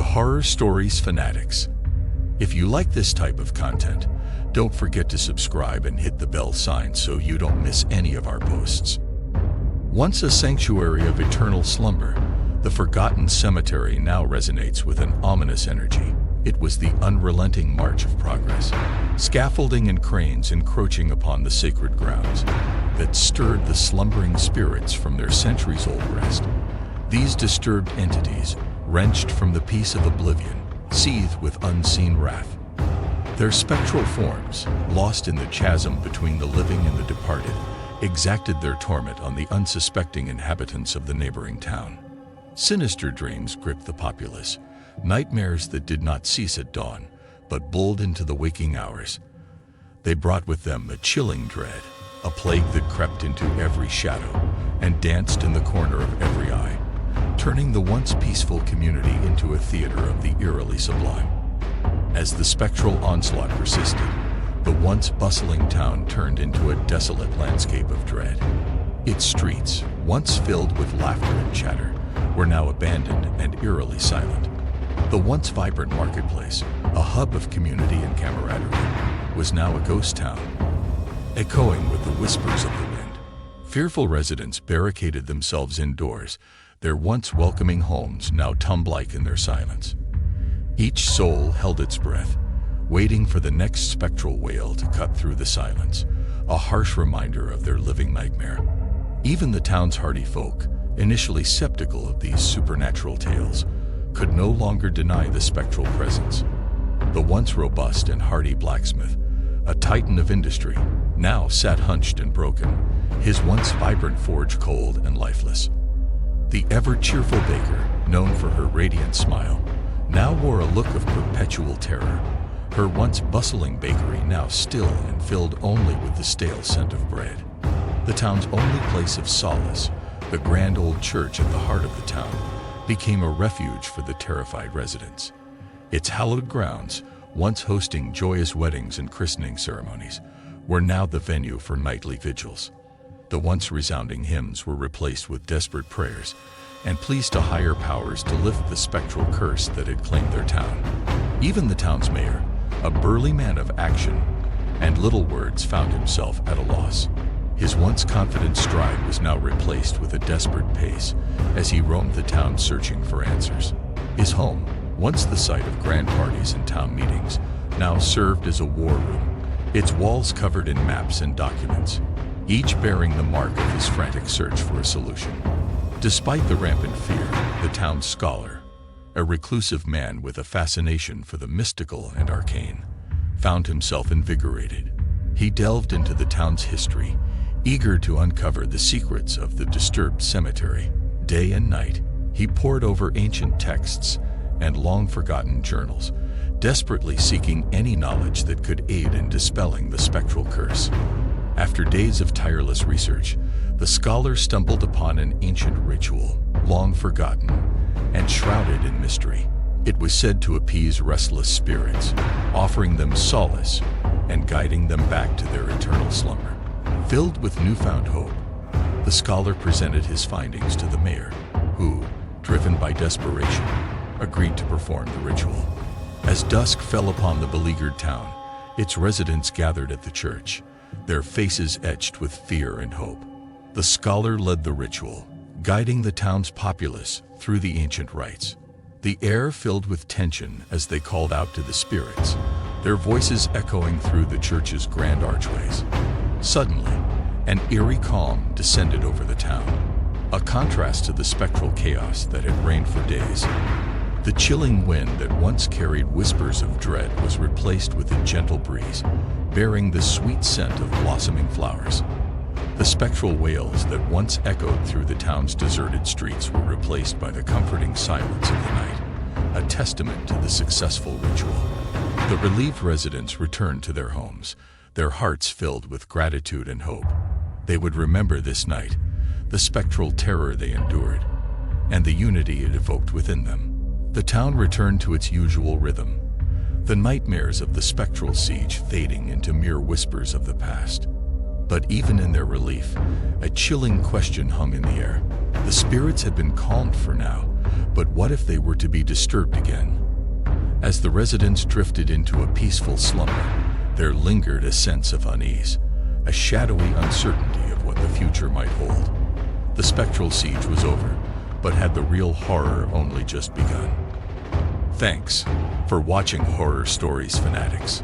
horror stories fanatics. If you like this type of content, don't forget to subscribe and hit the bell sign so you don't miss any of our posts. Once a sanctuary of eternal slumber, the forgotten cemetery now resonates with an ominous energy. It was the unrelenting march of progress, scaffolding and cranes encroaching upon the sacred grounds that stirred the slumbering spirits from their centuries-old rest. These disturbed entities, wrenched from the peace of oblivion, seethed with unseen wrath. Their spectral forms, lost in the chasm between the living and the departed, exacted their torment on the unsuspecting inhabitants of the neighboring town. Sinister dreams gripped the populace, nightmares that did not cease at dawn, but bulled into the waking hours. They brought with them a chilling dread, a plague that crept into every shadow and danced in the corner of every eye, turning the once peaceful community into a theater of the eerily sublime. As the spectral onslaught persisted, the once bustling town turned into a desolate landscape of dread. Its streets, once filled with laughter and chatter, were now abandoned and eerily silent. The once vibrant marketplace, a hub of community and camaraderie, was now a ghost town, echoing with the whispers of the wind. Fearful residents barricaded themselves indoors, their once welcoming homes now tomb-like in their silence. Each soul held its breath, waiting for the next spectral wail to cut through the silence, a harsh reminder of their living nightmare. Even the town's hardy folk, initially skeptical of these supernatural tales, could no longer deny the spectral presence. The once robust and hardy blacksmith, a titan of industry, now sat hunched and broken, his once vibrant forge cold and lifeless. The ever-cheerful baker, known for her radiant smile, now wore a look of perpetual terror, her once bustling bakery now still and filled only with the stale scent of bread. The town's only place of solace, the grand old church at the heart of the town, became a refuge for the terrified residents. Its hallowed grounds, once hosting joyous weddings and christening ceremonies, were now the venue for nightly vigils. The once resounding hymns were replaced with desperate prayers and pleas to higher powers to lift the spectral curse that had claimed their town. Even the town's mayor, a burly man of action and little words, found himself at a loss. His once confident stride was now replaced with a desperate pace as he roamed the town searching for answers. His home, once the site of grand parties and town meetings, now served as a war room, its walls covered in maps and documents, each bearing the mark of his frantic search for a solution. Despite the rampant fear, the town's scholar, a reclusive man with a fascination for the mystical and arcane, found himself invigorated. He delved into the town's history, eager to uncover the secrets of the disturbed cemetery. Day and night, he pored over ancient texts and long-forgotten journals, desperately seeking any knowledge that could aid in dispelling the spectral curse. After days of tireless research, the scholar stumbled upon an ancient ritual, long forgotten and shrouded in mystery. It was said to appease restless spirits, offering them solace and guiding them back to their eternal slumber. Filled with newfound hope, the scholar presented his findings to the mayor, who, driven by desperation, agreed to perform the ritual. As dusk fell upon the beleaguered town, its residents gathered at the church, their faces etched with fear and hope. The scholar led the ritual, guiding the town's populace through the ancient rites. The air filled with tension as they called out to the spirits, their voices echoing through the church's grand archways. Suddenly, an eerie calm descended over the town, a contrast to the spectral chaos that had reigned for days. The chilling wind that once carried whispers of dread was replaced with a gentle breeze, bearing the sweet scent of blossoming flowers. The spectral wails that once echoed through the town's deserted streets were replaced by the comforting silence of the night, a testament to the successful ritual. The relieved residents returned to their homes, their hearts filled with gratitude and hope. They would remember this night, the spectral terror they endured, and the unity it evoked within them. The town returned to its usual rhythm, the nightmares of the spectral siege fading into mere whispers of the past. But even in their relief, a chilling question hung in the air. The spirits had been calmed for now, But what if they were to be disturbed again? As the residents drifted into a peaceful slumber, there lingered a sense of unease, a shadowy uncertainty of what the future might hold. The spectral siege was over, but had the real horror only just begun? Thanks for watching Horror Stories Fanatics.